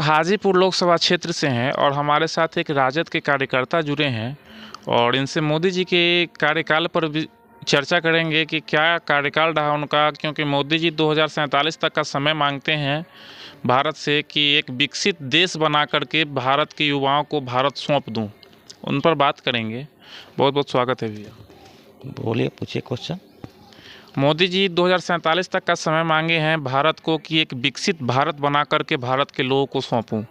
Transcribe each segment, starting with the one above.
हाजीपुर लोकसभा क्षेत्र से हैं और हमारे साथ एक राजद के कार्यकर्ता जुड़े हैं और इनसे मोदी जी के कार्यकाल पर भी चर्चा करेंगे कि क्या कार्यकाल रहा उनका, क्योंकि मोदी जी 2047 तक का समय मांगते हैं भारत से कि एक विकसित देश बना करके भारत के युवाओं को भारत सौंप दूं। उन पर बात करेंगे। बहुत बहुत स्वागत है भैया। बोलिए, पूछिए क्वेश्चन। मोदी जी 2047 तक का समय मांगे हैं भारत को कि एक विकसित भारत बना करके भारत के लोगों को सौंपूं।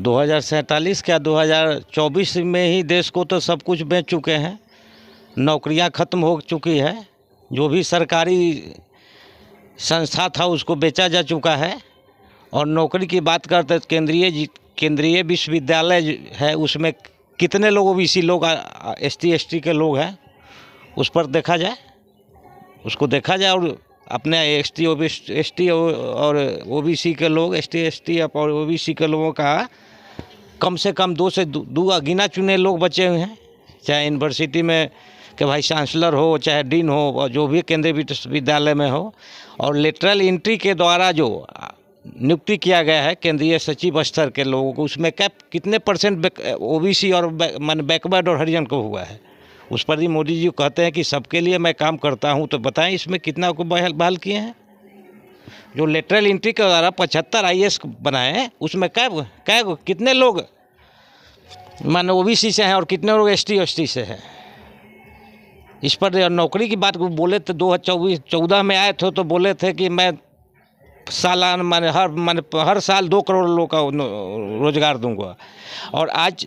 2047 क्या 2024 में ही देश को तो सब कुछ बेच चुके हैं। नौकरियां खत्म हो चुकी है, जो भी सरकारी संस्था था उसको बेचा जा चुका है। और नौकरी की बात करते केंद्रीय विश्वविद्यालय है, उसमें कितने लोग ओबीसी लोग एसटी के लोग हैं, उस पर देखा जाए, उसको देखा जाए। और अपने एसटी और ओबीसी के लोग, एसटी और ओबीसी के लोगों का कम से कम दो गिना चुने लोग बचे हुए हैं, चाहे यूनिवर्सिटी में के वाइस चांसलर हो, चाहे डीन हो, और जो भी केंद्रीय विश्वविद्यालय में हो। और लेटरल एंट्री के द्वारा जो नियुक्ति किया गया है केंद्रीय सचिव स्तर के लोगों को, उसमें कितने परसेंट ओबीसी और बैकवर्ड और हरिजन को हुआ है, उस पर भी मोदी जी कहते हैं कि सबके लिए मैं काम करता हूं। तो बताएं इसमें कितना को बहाल किए हैं। जो लेटरल एंट्री के द्वारा 75 आईएएस बनाए हैं, उसमें कितने लोग माने ओबीसी से हैं और कितने लोग एसटी से हैं। इस पर नौकरी की बात बोले थे, 2014 में आए थे तो बोले थे कि मैं सालाना हर साल 2 करोड़ लोगों का रोजगार दूंगा। और आज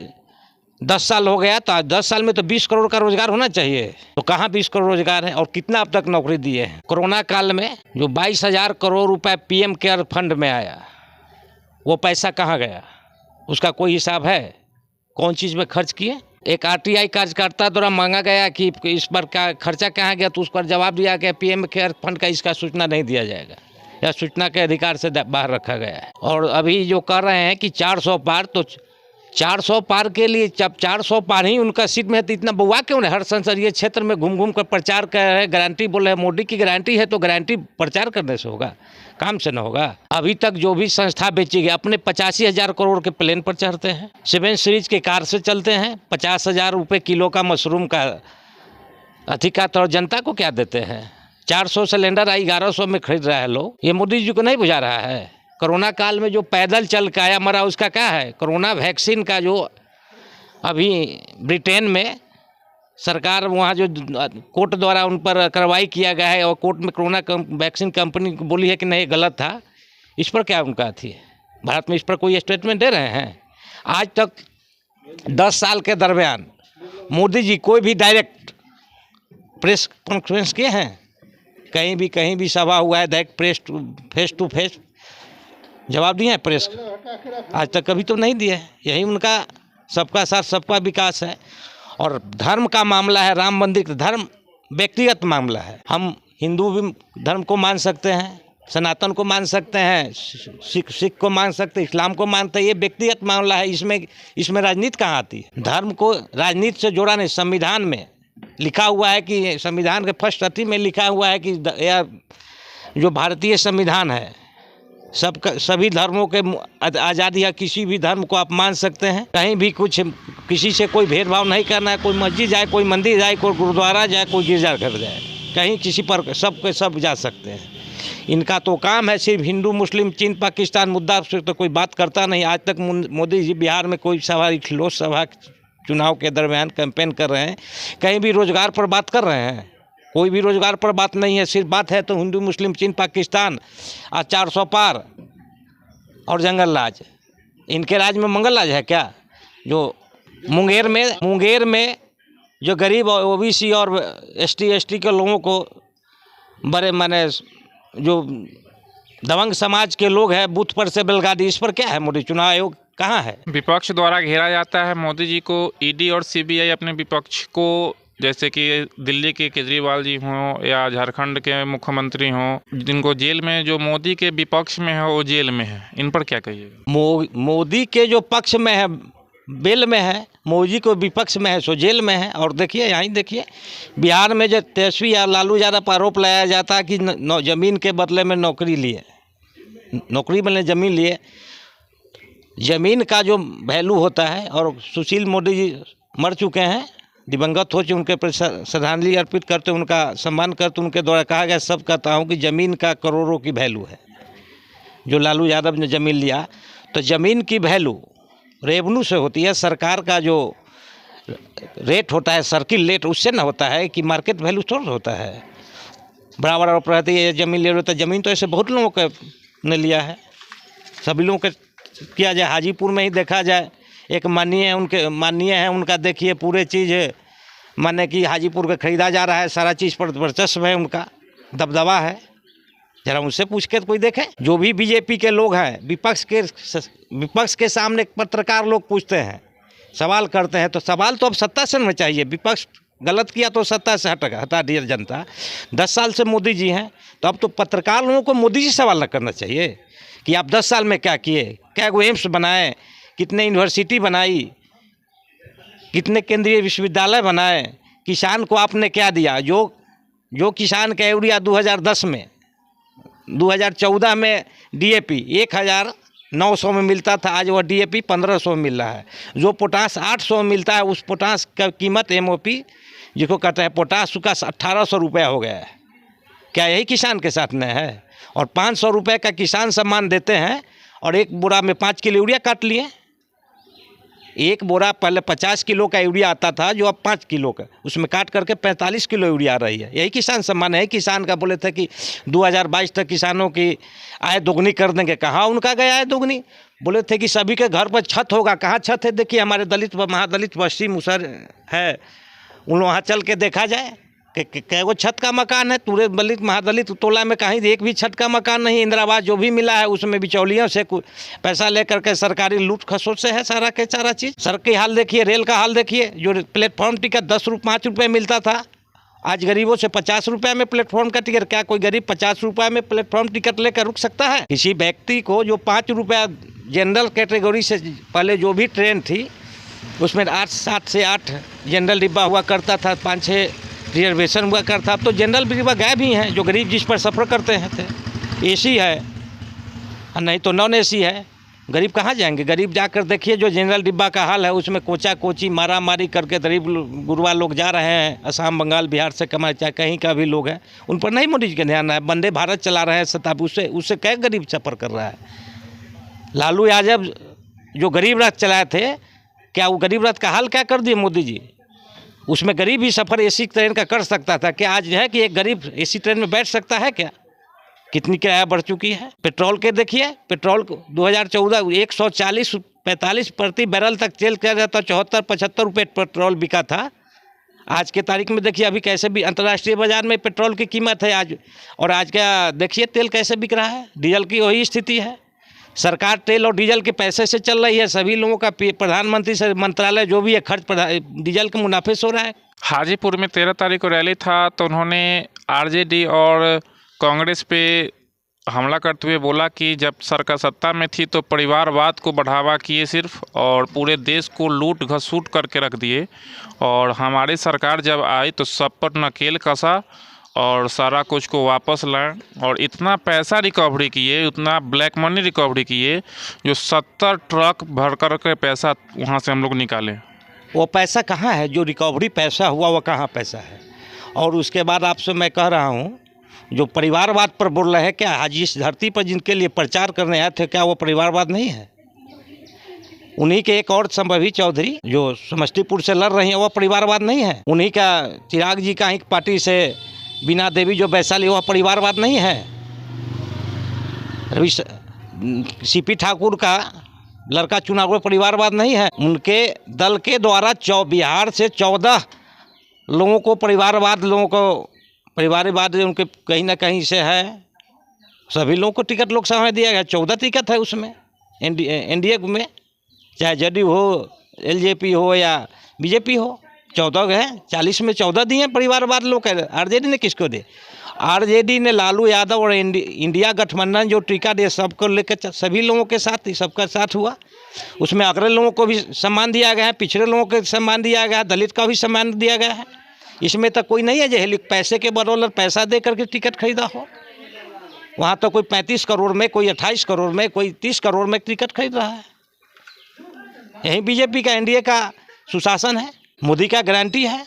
10 साल हो गया, तो आज 10 साल में तो 20 करोड़ का रोजगार होना चाहिए। तो कहाँ 20 करोड़ रोजगार है और कितना अब तक नौकरी दिए हैं। कोरोना काल में जो 22,000 करोड़ रुपए पीएम केयर फंड में आया, वो पैसा कहाँ गया, उसका कोई हिसाब है? कौन चीज़ में खर्च किए? एक आरटीआई कार्यकर्ता द्वारा मांगा गया कि इस पर का खर्चा कहाँ गया, तो उस पर जवाब दिया गया पीएम केयर फंड का इसका सूचना नहीं दिया जाएगा, या सूचना के अधिकार से बाहर रखा गया है। और अभी जो कर रहे हैं कि 400 पार, तो 400 पार के लिए जब 400 पार ही उनका सीट में है, तो इतना बउआ क्यों नहीं? हर संसदीय क्षेत्र में घूम कर प्रचार कर रहे हैं, गारंटी बोल रहे हैं, मोदी की गारंटी है, तो गारंटी प्रचार करने से होगा, काम से न होगा। अभी तक जो भी संस्था बेची गई, अपने 85,000 करोड़ के प्लेन पर चढ़ते हैं, 7 सीरीज के कार से चलते हैं, 50,000 रुपये किलो का मशरूम का अधिकत, और जनता को क्या देते हैं? 400 सिलेंडर 1100 में खरीद रहा है लोग। ये मोदी जी को नहीं बुझा रहा है? कोरोना काल में जो पैदल चल के आया मरा, उसका क्या है? कोरोना वैक्सीन का जो अभी ब्रिटेन में सरकार, वहाँ जो कोर्ट द्वारा उन पर कार्रवाई किया गया है, और कोर्ट में कोरोना वैक्सीन कंपनी को बोली है कि नहीं गलत था, इस पर क्या उनका थी? भारत में इस पर कोई स्टेटमेंट दे रहे हैं? आज तक 10 साल के दरमियान मोदी जी कोई भी डायरेक्ट प्रेस कॉन्फ्रेंस किए हैं? कहीं भी सभा हुआ है डायरेक्ट फेस टू फेस जवाब दिए हैं प्रेस? आज तक कभी तो नहीं दिए। यही उनका सबका साथ सबका विकास है। और धर्म का मामला है, राम मंदिर का धर्म व्यक्तिगत मामला है। हम हिंदू भी धर्म को मान सकते हैं, सनातन को मान सकते हैं, सिख को मान सकते हैं, इस्लाम को मानते हैं। ये व्यक्तिगत मामला है, इसमें राजनीति कहाँ आती है? धर्म को राजनीति से जोड़ा नहीं। संविधान में लिखा हुआ है कि संविधान के फर्स्ट अथी में लिखा हुआ है कि जो भारतीय संविधान है, सभी धर्मों के आज़ादी है, किसी भी धर्म को आप मान सकते हैं। कहीं भी किसी से कोई भेदभाव नहीं करना है। कोई मस्जिद जाए, कोई मंदिर जाए, कोई गुरुद्वारा जाए, कोई गिरजाघर जाए, कहीं किसी पर सब जा सकते हैं। इनका तो काम है सिर्फ हिंदू मुस्लिम चीन पाकिस्तान मुद्दा से तो कोई बात करता नहीं। आज तक मोदी जी बिहार में कोई सभा, लोकसभा चुनाव के दरमियान कैंपेन कर रहे हैं, कहीं भी रोजगार पर बात कर रहे हैं? कोई भी रोजगार पर बात नहीं है। सिर्फ बात है तो हिंदू मुस्लिम चीन पाकिस्तान और 400 पार और जंगल राज। इनके राज में मंगल राज है क्या? जो मुंगेर में जो गरीब ओबीसी और एसटी के लोगों को बड़े माने जो दबंग समाज के लोग हैं, बूथ पर से बैलगाड़ी, इस पर क्या है? मोदी चुनाव आयोग कहाँ है? विपक्ष द्वारा घेरा जाता है मोदी जी को। ईडी और सीबीआई अपने विपक्ष को, जैसे कि दिल्ली के केजरीवाल जी हों या झारखंड के मुख्यमंत्री हों, जिनको जेल में, जो मोदी के विपक्ष में है वो जेल में है, इन पर क्या कहिएगा? मोदी के जो पक्ष में है बेल में है, मोदी को विपक्ष में है सो जेल में है। और देखिए यहाँ देखिए बिहार में जो तेजस्वी या लालू यादव पर आरोप लगाया जाता है कि ज़मीन के बदले में नौकरी लिए, नौकरी बदले ज़मीन लिए, ज़मीन का जो वैल्यू होता है, और सुशील मोदी जी मर चुके हैं, दिवंगत हो चुके, उनके प्रति श्रद्धांजलि अर्पित करते, उनका सम्मान करते, उनके द्वारा कहा गया, सब कहता हूँ कि ज़मीन का करोड़ों की वैल्यू है। जो लालू यादव ने ज़मीन लिया, तो ज़मीन की वैल्यू रेवेन्यू से होती है, सरकार का जो रेट होता है, सर्किल रेट, उससे ना होता है कि मार्केट वैल्यू थोड़ा होता है। बराबर रहती है ज़मीन ले रहे, तो ज़मीन तो ऐसे बहुत लोगों के ने लिया है, सभी लोगों के किया जाए। हाजीपुर में ही देखा जाए, एक माननीय है उनका, देखिए पूरे चीज़ माने कि हाजीपुर का खरीदा जा रहा है, सारा चीज़ पर वर्चस्व है, उनका दबदबा है। जरा उनसे पूछ के तो कोई देखे। जो भी बीजेपी के लोग हैं, विपक्ष के सामने पत्रकार लोग पूछते हैं, सवाल करते हैं, तो सवाल तो अब सत्ता से होना चाहिए। विपक्ष गलत किया तो सत्ता से हटा दिया जनता। 10 साल से मोदी जी हैं, तो अब तो पत्रकार लोगों को मोदी जी सवाल न करना चाहिए कि आप 10 साल में क्या किए, क्या वो एम्स बनाए, कितने यूनिवर्सिटी बनाई, कितने केंद्रीय विश्वविद्यालय बनाए, किसान को आपने क्या दिया। जो किसान का यूरिया 2010 में 2014 में DAP 1900 में मिलता था, आज वह DAP 1500 में मिल रहा है। जो पोटास 800 में मिलता है, उस पोटास का कीमत MOP जिसको कहते हैं पोटास, उसका 1800 रुपया हो गया है। क्या यही किसान के साथ में है? और 500 रुपये का किसान सम्मान देते हैं, और एक बोरा में 5 किलो यूरिया काट लिए। एक बोरा पहले 50 किलो का यूरिया आता था, जो अब 5 किलो का, उसमें काट करके 45 किलो यूरिया आ रही है। यही किसान सम्मान है। किसान का बोले थे कि 2022 तक किसानों की आय दोगुनी कर देंगे, कहाँ उनका गया आय दोगुनी। बोले थे कि सभी के घर पर छत होगा, कहाँ छत है। देखिए हमारे दलित व महादलित बस्ती मुसर है, उन वहाँ चल के देखा जाए कि वो छत का मकान है। पूरे दलित महादलित टोला में कहीं एक भी छत का मकान नहीं। इंदिरा आवास जो भी मिला है, उसमें बिचौलियों से पैसा लेकर के सरकारी लूट खसोट से है सारा के सारा चीज़। सड़क के हाल देखिए, रेल का हाल देखिए। जो प्लेटफॉर्म टिकट 5 रुपये मिलता था, आज गरीबों से 50 रुपये में प्लेटफॉर्म का टिकट। क्या कोई गरीब 50 रुपये में प्लेटफॉर्म टिकट लेकर रुक सकता है? किसी व्यक्ति को जो 5 रुपया जनरल कैटेगरी से पहले जो भी ट्रेन थी, उसमें 7 से 8 जनरल डिब्बा हुआ करता था, 5-6 रिजर्वेशन हुआ करता। अब तो जनरल डिब्बा गए भी हैं, जो गरीब जिस पर सफ़र करते हैं थे। AC है, नहीं तो नॉन AC है। गरीब कहाँ जाएंगे? गरीब जाकर देखिए जो जनरल डिब्बा का हाल है, उसमें कोचा कोची मारा मारी करके गरीब गुरबा लोग जा रहे हैं, असम बंगाल बिहार से कमा, चाहे कहीं का भी लोग हैं, उन पर नहीं मोदी जी का ध्यान है। वंदे भारत चला रहे हैं शताब्दी, उससे क्या गरीब सफ़र कर रहा है। लालू यादव जो गरीब रथ चलाए थे, क्या वो गरीब रथ का हाल क्या कर दिए मोदी जी? उसमें गरीब ही सफ़र AC ट्रेन का कर सकता था। क्या आज है कि एक गरीब AC ट्रेन में बैठ सकता है क्या? कितनी किराया बढ़ चुकी है। पेट्रोल के देखिए, पेट्रोल को 2014 140-45 प्रति बैरल तक तेल किया जाता, 74-75 रुपये पेट्रोल बिका था। आज के तारीख में देखिए अभी कैसे भी अंतर्राष्ट्रीय बाजार में पेट्रोल की कीमत है आज। और आज का देखिए तेल कैसे बिक रहा है। डीजल की वही स्थिति है। सरकार तेल और डीजल के पैसे से चल रही है। सभी लोगों का प्रधानमंत्री से मंत्रालय जो भी है खर्च डीजल के मुनाफे से हो रहा है। हाजीपुर में 13 तारीख को रैली था, तो उन्होंने RJD और कांग्रेस पे हमला करते हुए बोला कि जब सरकार सत्ता में थी तो परिवारवाद को बढ़ावा किए सिर्फ, और पूरे देश को लूट घसूट करके रख दिए, और हमारी सरकार जब आई तो सब पर नकेल कसा और सारा कुछ को वापस लाए, और इतना पैसा रिकवरी किए, उतना ब्लैक मनी रिकवरी किए, जो 70 ट्रक भर कर के पैसा वहाँ से हम लोग निकाले। वो पैसा कहाँ है? जो रिकवरी पैसा हुआ वो कहाँ पैसा है? और उसके बाद आपसे मैं कह रहा हूँ, जो परिवारवाद पर बोल रहे हैं, क्या आज इस धरती पर जिनके लिए प्रचार करने आए थे, क्या वो परिवारवाद नहीं है? उन्हीं के एक और संभवी चौधरी जो समस्तीपुर से लड़ रही हैं, वो परिवारवाद नहीं है? उन्हीं का चिराग जी का ही पार्टी से बीना देवी जो वैशाली, वह परिवारवाद नहीं है? CP ठाकुर का लड़का चुनाव में परिवारवाद नहीं है? उनके दल के द्वारा बिहार से 14 लोगों को परिवारवाद उनके कहीं ना कहीं से है। सभी लोगों को टिकट लोकसभा में दिया गया, 14 टिकट है उसमें NDA में, चाहे JDU हो, LJP हो या BJP हो, 14 है। 40 में 14 दिए परिवारवाद लोग। RJD ने किसको दिए? RJD ने लालू यादव और इंडिया गठबंधन जो टिकट दिए, सबको लेकर सभी लोगों के साथ ही सबका साथ हुआ। उसमें अग्रणी लोगों को भी सम्मान दिया गया है, पिछड़े लोगों को सम्मान दिया गया है, दलित का भी सम्मान दिया गया है। इसमें तो कोई नहीं है जो पैसे के बदौलत पैसा दे करके टिकट खरीदा हो। वहाँ तो कोई 35 करोड़ में, कोई 28 करोड़ में, कोई 30 करोड़ में टिकट खरीद रहा है। यही बीजेपी का एनडीए का सुशासन है, मोदी का गारंटी है।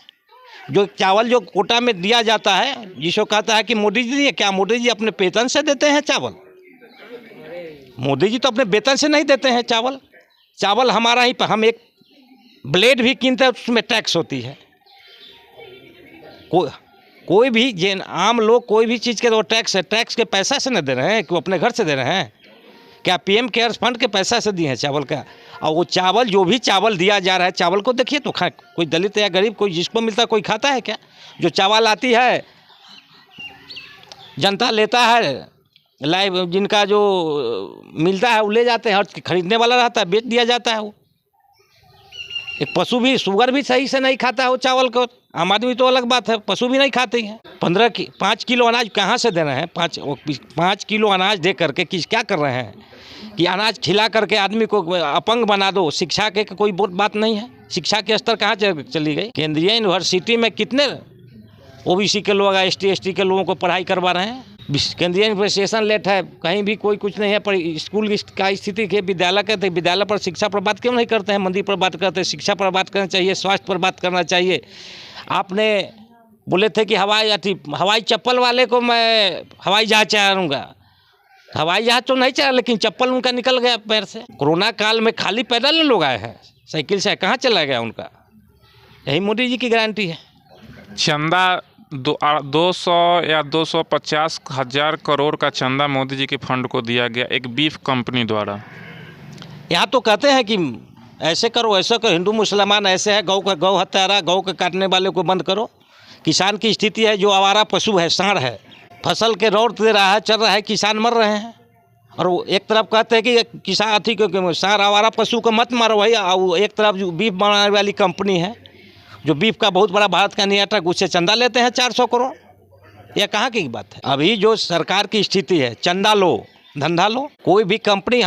जो चावल जो कोटा में दिया जाता है, जिसको कहता है कि मोदी जी दिए, क्या मोदी जी अपने वेतन से देते हैं चावल? मोदी जी तो अपने वेतन से नहीं देते हैं चावल। चावल हमारा ही, हम एक ब्लेड भी कीनते हैं उसमें टैक्स होती है। कोई भी आम लोग कोई भी चीज़ के वो टैक्स है, टैक्स के पैसा से न दे रहे हैं कि वो अपने घर से दे रहे हैं? क्या पीएम केयर्स फंड के पैसा से दिए हैं चावल का? और वो चावल, जो भी चावल दिया जा रहा है, चावल को देखिए तो कोई दलित या गरीब, कोई जिसको मिलता है कोई खाता है क्या? जो चावल आती है जनता लेता है, लाइव जिनका जो मिलता है वो ले जाते हैं, और खरीदने वाला रहता है बेच दिया जाता है। वो एक पशु भी, शुगर भी सही से नहीं खाता है वो चावल को। आम आदमी तो अलग बात है, पशु भी नहीं खाते हैं। 5 किलो अनाज कहाँ से दे रहे हैं? 5 किलो अनाज दे करके क्या कर रहे हैं कि अनाज खिला करके आदमी को अपंग बना दो। शिक्षा के कोई बात नहीं है। शिक्षा के स्तर कहाँ चली गई? केंद्रीय यूनिवर्सिटी में कितने ओबीसी के लोग, ST के लोगों को पढ़ाई करवा रहे हैं। केंद्रीय यूनिवर्सिटी लेट है, कहीं भी कोई कुछ नहीं है। पर स्कूल का स्थिति के विद्यालय कहते हैं, विद्यालय पर शिक्षा पर बात क्यों नहीं करते हैं? मंदिर पर बात करते हैं, शिक्षा पर बात करना चाहिए, स्वास्थ्य पर बात करना चाहिए। आपने बोले थे कि हवाई चप्पल वाले को मैं हवाई जहाज चलाऊंगा। हवाई जहाज तो नहीं चला, लेकिन चप्पल उनका निकल गया पैर से। कोरोना काल में खाली पैदल लोग आए हैं, साइकिल से कहाँ चला गया उनका? यही मोदी जी की गारंटी है। चंदा 200 या 250 हज़ार करोड़ का चंदा मोदी जी के फंड को दिया गया एक बीफ कंपनी द्वारा। यहाँ तो कहते हैं कि ऐसे करो, ऐसा करो, हिंदू मुसलमान ऐसे है, गौ हत्यारा, गौ के काटने वाले को बंद करो। किसान की स्थिति है, जो आवारा पशु है, सांड है, फसल के रौड़ दे रहा है, चल रहा है, किसान मर रहे हैं। और वो एक तरफ कहते हैं कि किसान सांड आवारा पशु को मत मारो भाई, और एक तरफ जो बीफ बनाने वाली कंपनी है, जो बीफ का बहुत बड़ा भारत का नियामक, उससे चंदा लेते हैं 400 करोड़। यह कहाँ की बात है? अभी जो सरकार की स्थिति है, चंदा लो, धंधा लो। कोई भी कंपनी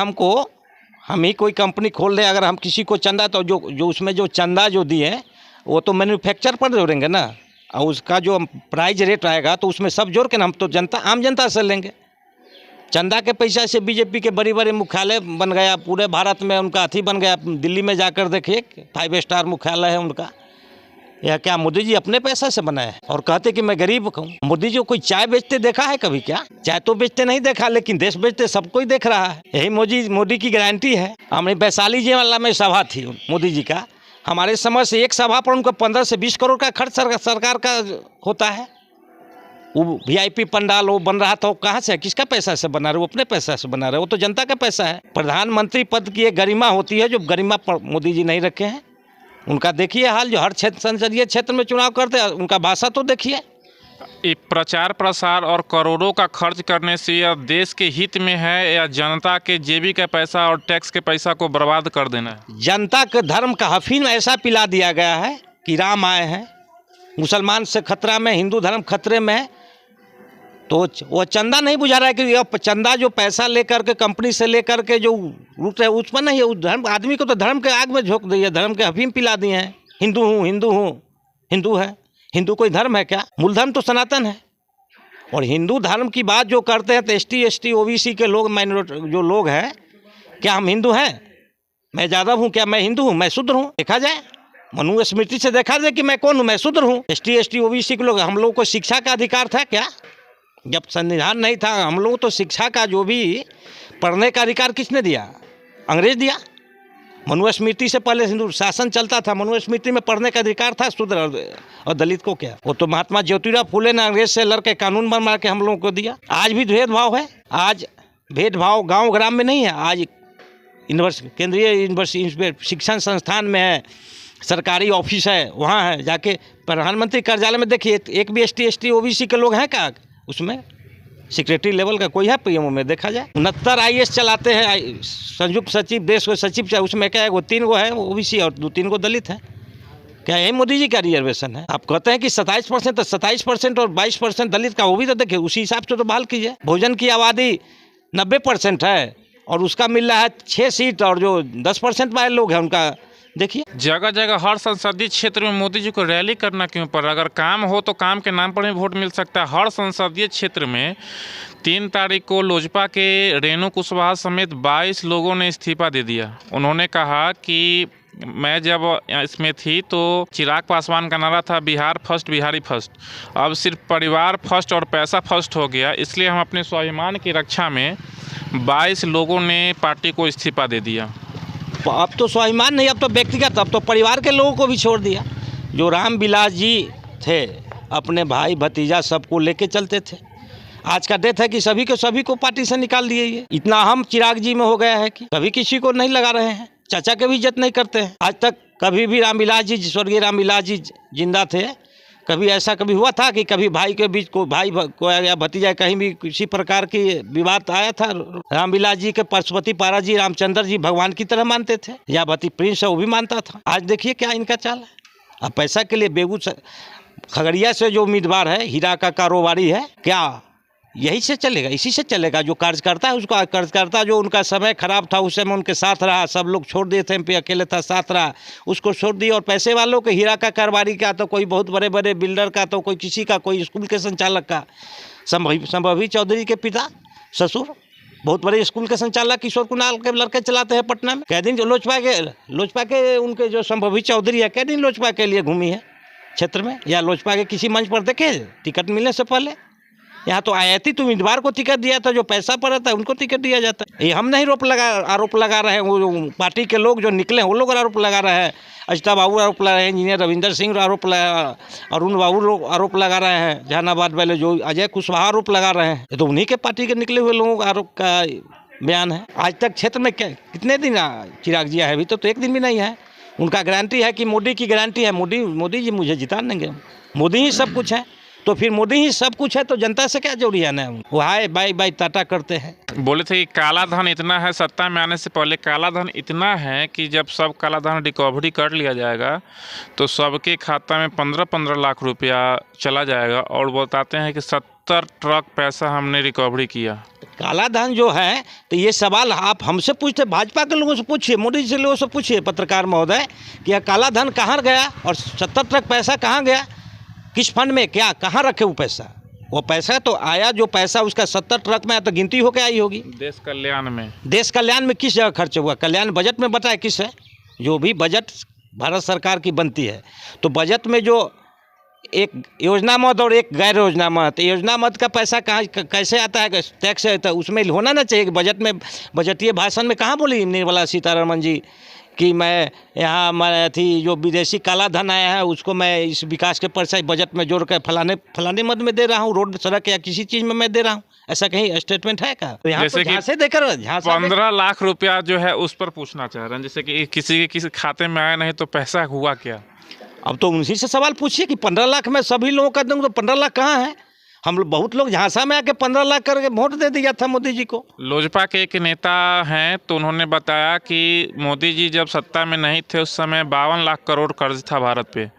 हम ही कोई कंपनी खोल दें, अगर हम किसी को चंदा, तो जो उसमें जो चंदा जो दिए वो तो मैन्युफैक्चर पर जोड़ेंगे ना, और उसका जो प्राइस रेट आएगा तो उसमें सब जोड़ के ना हम तो आम जनता से लेंगे। चंदा के पैसा से बीजेपी के बड़े बड़े मुख्यालय बन गया, पूरे भारत में उनका अथी बन गया। दिल्ली में जाकर देखिए, 5 स्टार मुख्यालय है उनका। यह क्या मोदी जी अपने पैसा से बनाए? और कहते कि मैं गरीब हूँ। मोदी जी को कोई चाय बेचते देखा है कभी? क्या चाय तो बेचते नहीं देखा, लेकिन देश बेचते सबको ही देख रहा है। यही मोदी की गारंटी है। हमने वैशाली जी वाला में सभा थी मोदी जी का, हमारे समझ से एक सभा पर उनको 15 से 20 करोड़ का खर्च सरकार का होता है। वो VIP पंडाल वो बन रहा था, वो कहाँ से, किसका पैसा से बना रहे? वो अपने पैसा से बना रहे, वो तो जनता का पैसा है। प्रधानमंत्री पद की एक गरिमा होती है, जो गरिमा मोदी जी नहीं रखे हैं। उनका देखिए हाल, जो हर संसदीय क्षेत्र में चुनाव करते हैं, उनका भाषा तो देखिए। प्रचार प्रसार और करोड़ों का खर्च करने से यह देश के हित में है या जनता के जेबी का पैसा और टैक्स के पैसा को बर्बाद कर देना है? जनता के धर्म का अफीम ऐसा पिला दिया गया है कि राम आए हैं, मुसलमान से खतरा में, हिंदू धर्म खतरे में है। तो वो चंदा नहीं बुझा रहा है कि यह चंदा जो पैसा लेकर के कंपनी से लेकर के जो रूट है उस पर नहीं है। उस धर्म आदमी को तो धर्म के आग में झोंक दिया, धर्म के अफीम पिला दिए हैं। हिंदू हूँ, हिंदू है। हिंदू कोई धर्म है क्या? मूल धर्म तो सनातन है। और हिंदू धर्म की बात जो करते हैं तो ST OBC के लोग, माइनॉरिटी जो लोग हैं, क्या हम हिंदू हैं? मैं यादव हूँ, क्या मैं हिंदू हूँ? मैं शूद्र हूँ? देखा जाए, मनुस्मृति से देखा जाए कि मैं कौन हूँ, मैं शूद्र हूँ। ST OBC के लोग, हम लोगों को शिक्षा का अधिकार था क्या? जब संविधान नहीं था, हम लोग तो शिक्षा का जो भी पढ़ने का अधिकार किसने दिया? अंग्रेज दिया। मनुस्मृति से पहले हिंदू शासन चलता था, मनुस्मृति में पढ़ने का अधिकार था शूद्र और दलित को। क्या वो तो महात्मा ज्योतिराव फुले ने अंग्रेज से लड़के कानून बना के हम लोगों को दिया। आज भी भेदभाव है। आज भेदभाव गांव ग्राम में नहीं है। आज केंद्रीय यूनिवर्सिटी शिक्षण संस्थान में है, सरकारी ऑफिस है, वहाँ है। जाके प्रधानमंत्री कार्यालय में देखिए, एक भी ST OBC के लोग हैं क्या उसमें? सेक्रेटरी लेवल का कोई है PMO में? देखा जाए 69 IAS चलाते हैं, संयुक्त सचिव, देश को सचिव, चाहे उसमें क्या है, वो 3 गो है OBC और 2-3 गो दलित है। क्या यही मोदी जी का रिजर्वेशन है? आप कहते हैं कि 27%, तो 27% और 22% दलित का, वो भी तो देखिए, उसी हिसाब से तो बहाल कीजिए। भोजन की आबादी 90% है और उसका मिल रहा है 6 सीट, और जो 10% वाले लोग हैं उनका देखिए जगह जगह हर संसदीय क्षेत्र में मोदी जी को रैली करना क्यों पड़ा? अगर काम हो तो काम के नाम पर ही वोट मिल सकता है। हर संसदीय क्षेत्र में 3 तारीख को लोजपा के रेणु कुशवाहा समेत 22 लोगों ने इस्तीफा दे दिया। उन्होंने कहा कि मैं जब इसमें थी तो चिराग पासवान का नारा था बिहार फर्स्ट बिहारी फर्स्ट, अब सिर्फ परिवार फर्स्ट और पैसा फर्स्ट हो गया। इसलिए हम अपने स्वाभिमान की रक्षा में 22 लोगों ने पार्टी को इस्तीफा दे दिया। अब तो स्वाभिमान नहीं, अब तो व्यक्तिगत, अब तो परिवार के लोगों को भी छोड़ दिया। जो रामविलास जी थे अपने भाई भतीजा सबको लेके चलते थे, आज का डेट है कि सभी को पार्टी से निकाल दिए। ये इतना हम चिराग जी में हो गया है कि कभी किसी को नहीं लगा रहे हैं, चाचा के भी इज्जत नहीं करते हैं। आज तक कभी भी रामविलास जी, स्वर्गीय रामविलास जी जिंदा थे, कभी ऐसा कभी हुआ था कि कभी भाई के बीच को या भतीजा कहीं भी किसी प्रकार की विवाद आया था? रामविलास जी के पशुपति पारा जी रामचंद्र जी भगवान की तरह मानते थे, या भती प्रिंस है वो भी मानता था। आज देखिए क्या इनका चाल है। अब पैसा के लिए बेगूसराय खगड़िया से जो उम्मीदवार है हीरा का कारोबारी है, क्या यही से चलेगा? इसी से चलेगा? जो कार्यकर्ता है उसका, कार्यकर्ता जो उनका समय खराब था उस समय उनके साथ रहा, सब लोग छोड़ दिए थे, एमपी अकेले था साथ रहा, उसको छोड़ दिए। और पैसे वालों के हीरा का कारोबारी का तो कोई बहुत बड़े बड़े बिल्डर का, तो कोई किसी का, कोई स्कूल के संचालक का, संभवी चौधरी के पिता ससुर बहुत बड़े स्कूल के संचालक किशोर कुणाल के लड़के चलाते हैं पटना में। कई दिन जो लोजपा के उनके जो संभवी चौधरी है, कई दिन लोजपा के लिए घूमी है क्षेत्र में, या लोजपा के किसी मंच पर देखे टिकट मिलने से पहले? यहाँ तो आयाती उम्मीदवार को टिकट दिया था, जो पैसा पर रहता है उनको टिकट दिया जाता है। ये हम नहीं आरोप लगा रहे हैं, वो पार्टी के लोग जो निकले वो लोग आरोप लगा रहे हैं। अजता बाबू आरोप लगा रहे हैं, इंजीनियर रविंदर सिंह आरोप लगा, अरुण बाबू लोग आरोप लगा रहे हैं, जहानाबाद वाले जो अजय कुशवाहा आरोप लगा रहे हैं। ये तो उन्हीं के पार्टी के निकले हुए लोगों का आरोप का बयान है। आज तक क्षेत्र में कितने दिन चिराग जी है? अभी तो एक दिन भी नहीं है। उनका गारंटी है कि मोदी की गारंटी है, मोदी जी मुझे जिता देंगे, मोदी ही सब कुछ है। तो फिर मोदी ही सब कुछ है तो जनता से क्या जोड़ी आना है? वो हाय बाई बाई टाटा करते हैं। बोले थे कि काला धन इतना है, सत्ता में आने से पहले काला धन इतना है कि जब सब काला धन रिकवरी कर लिया जाएगा तो सबके खाता में 15-15 लाख रुपया चला जाएगा। और बताते हैं कि 70 ट्रक पैसा हमने रिकवरी किया। काला धन जो है, तो ये सवाल आप हमसे पूछते, भाजपा के लोगों से पूछिए, मोदी जी से लोगों से पूछिए, पत्रकार महोदय, कि यह काला धन कहाँ गया और 70 ट्रक पैसा कहाँ गया, किस फंड में, क्या कहाँ रखे वो पैसा? वो पैसा तो आया, जो पैसा उसका 70 ट्रक में आया तो गिनती होकर आई होगी। देश कल्याण में, देश कल्याण में किस जगह खर्च हुआ? कल्याण बजट में बताए किस है? जो भी बजट भारत सरकार की बनती है तो बजट में जो एक योजना मद और एक गैर योजना मद, योजना मद का पैसा कहाँ कैसे आता है? टैक्स है, तो उसमें होना ना चाहिए। बजट में, बजटीय भाषण में कहाँ बोली निर्मला सीतारमण जी कि मैं यहाँ मैं थी जो विदेशी काला धन आया है उसको मैं इस विकास के पैसा बजट में जोड़ कर फलाने मद में दे रहा हूँ, रोड सड़क या किसी चीज़ में मैं दे रहा हूँ? ऐसा कहीं स्टेटमेंट है क्या? तो यहाँ तो से देकर 15 लाख रुपया जो है उस पर पूछना चाह रहे हैं, जैसे कि किसी खाते में आया नहीं तो पैसा हुआ क्या? अब तो उनसे से सवाल पूछिए कि 15 लाख में सभी लोगों का दूंगा, तो 15 लाख कहाँ है? हम लोग बहुत लोग झांसा में आके 15 लाख करके वोट दे दिया था मोदी जी को। लोजपा के एक नेता हैं तो उन्होंने बताया कि मोदी जी जब सत्ता में नहीं थे उस समय 52 लाख करोड़ कर्ज था भारत पे।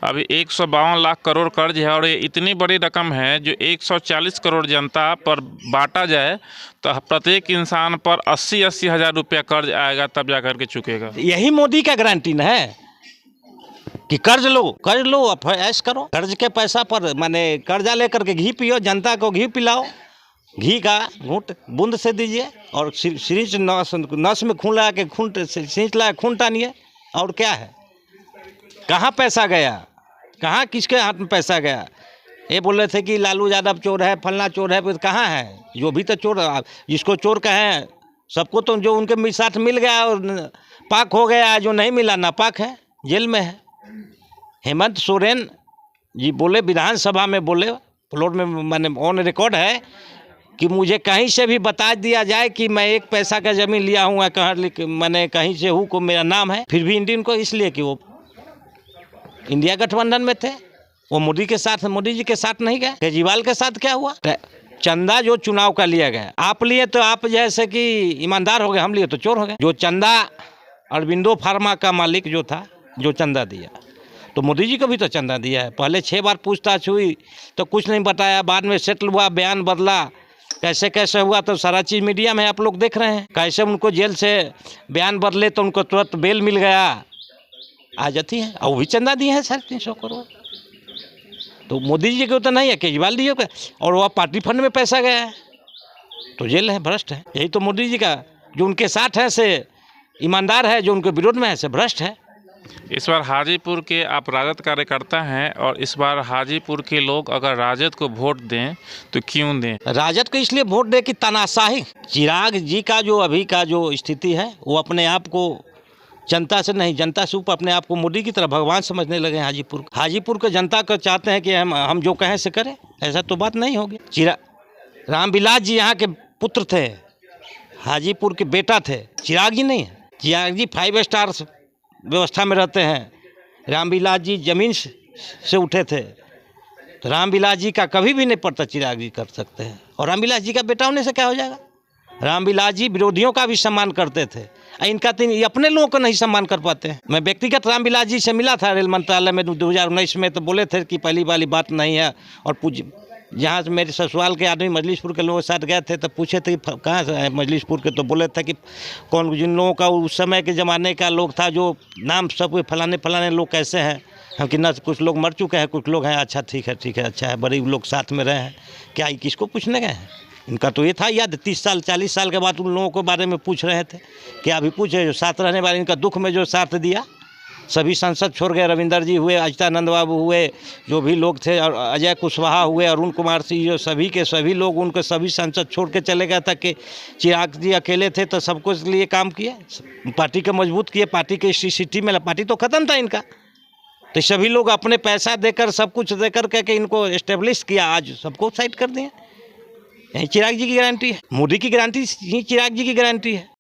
अभी 152 लाख करोड़ कर्ज है और ये इतनी बड़ी रकम है जो 140 करोड़ जनता पर बांटा जाए तो प्रत्येक इंसान पर 80-80 हज़ार रुपया कर्ज आएगा, तब जा कर के चुकेगा। यही मोदी का गारंटी न है कि कर्ज लो ऐश करो, कर्ज के पैसा पर माने कर्जा लेकर के घी पियो, जनता को घी पिलाओ, घी का घूंट बूंद से दीजिए और सिरिंज नस में खून लगा के सिरिंज लगा खून टानिए। और क्या है? कहाँ पैसा गया? कहाँ किसके हाथ में पैसा गया? ये बोल रहे थे कि लालू यादव चोर है, फलना चोर है, कहाँ है? जो भी तो चोर, जिसको चोर कहें सबको तो जो उनके साथ मिल गया और पाक हो गया, जो नहीं मिला नापाक है, जेल में है। हेमंत सोरेन जी बोले विधानसभा में, बोले फ्लोर में, मैंने ऑन रिकॉर्ड है कि मुझे कहीं से भी बता दिया जाए कि मैं 1 पैसा का ज़मीन लिया हूँ, मैंने कहीं से हूँ को मेरा नाम है, फिर भी इंडियन को, इसलिए कि वो इंडिया गठबंधन में थे, वो मोदी जी के साथ नहीं गए। केजरीवाल के साथ क्या हुआ? चंदा जो चुनाव का लिया गया, आप लिए तो आप जैसे कि ईमानदार हो गए, हम लिए तो चोर हो गए। जो चंदा अरबिंदो फार्मा का मालिक जो था, जो चंदा दिया, तो मोदी जी को भी तो चंदा दिया है। पहले 6 बार पूछताछ हुई तो कुछ नहीं बताया, बाद में सेटल हुआ, बयान बदला, कैसे हुआ तो सारा चीज़ मीडिया में आप लोग देख रहे हैं। कैसे उनको जेल से बयान बदले तो उनको तुरंत बेल मिल गया, आ जाती हैं, और वो भी चंदा दिए हैं 350 करोड़। तो मोदी जी को तो नहीं है, केजरीवाल जी को, और वह पार्टी फंड में पैसा गया है तो जेल है, भ्रष्ट है। यही तो मोदी जी का, जो उनके साथ है से ईमानदार है, जो उनके विरोध में है से भ्रष्ट है। इस बार हाजीपुर के आप राजद कार्यकर्ता हैं, और इस बार हाजीपुर के लोग अगर राजद को वोट दें तो क्यों दें? राजद को इसलिए वोट दे कि तानाशाही, चिराग जी का जो अभी का जो स्थिति है, वो अपने आप को जनता से नहीं, जनता से ऊपर अपने आप को मोदी की तरह भगवान समझने लगे। हाजीपुर के जनता को चाहते हैं कि हम जो कहें से करें, ऐसा तो बात नहीं होगी। रामविलास जी यहाँ के पुत्र थे, हाजीपुर के बेटा थे, चिराग जी नहीं है। चिराग जी 5 स्टार व्यवस्था में रहते हैं, रामविलास जी जमीन से उठे थे, तो रामविलास जी का कभी भी नहीं पड़ता, चिराग जी कर सकते हैं। और रामविलास जी का बेटा होने से क्या हो जाएगा? रामविलास जी विरोधियों का भी सम्मान करते थे, इनका तो ये अपने लोगों को नहीं सम्मान कर पाते हैं। मैं व्यक्तिगत रामविलास जी से मिला था रेल मंत्रालय में 2019 में, तो बोले थे कि पहली वाली बात नहीं है। और जहाँ से मेरे ससुराल के आदमी मजलिसपुर के लोगों के साथ गए थे, तो पूछे थे कि कहाँ से है मजलिसपुर के, तो बोले थे कि कौन, जिन लोगों का उस समय के ज़माने का लोग था, जो नाम सब फलाने लोग कैसे हैं, हम कि ना कुछ लोग मर चुके हैं, कुछ लोग हैं, अच्छा ठीक है अच्छा है, बड़े लोग साथ में रहे हैं, क्या किसको पूछने गए हैं? इनका तो ये था याद, 30 साल 40 साल के बाद उन लोगों के बारे में पूछ रहे थे। क्या अभी पूछे जो साथ रहने वाले, इनका दुख में जो साथ दिया, सभी सांसद छोड़ गए, रविंदर जी हुए, अच्युतानंद बाबू हुए, जो भी लोग थे, और अजय कुशवाहा हुए, अरुण कुमार सिंह, जो सभी के सभी लोग उनके सभी सांसद छोड़ के चले गए था कि चिराग जी अकेले थे तो सबको लिए काम किए, पार्टी को मजबूत किए, पार्टी के सिटी में, पार्टी तो ख़त्म था इनका, तो सभी लोग अपने पैसा देकर सब कुछ देकर के इनको इस्टेब्लिश किया, आज सबको साइड कर दिए। यही चिराग जी की गारंटी है, मोदी की गारंटी, चिराग जी की गारंटी है।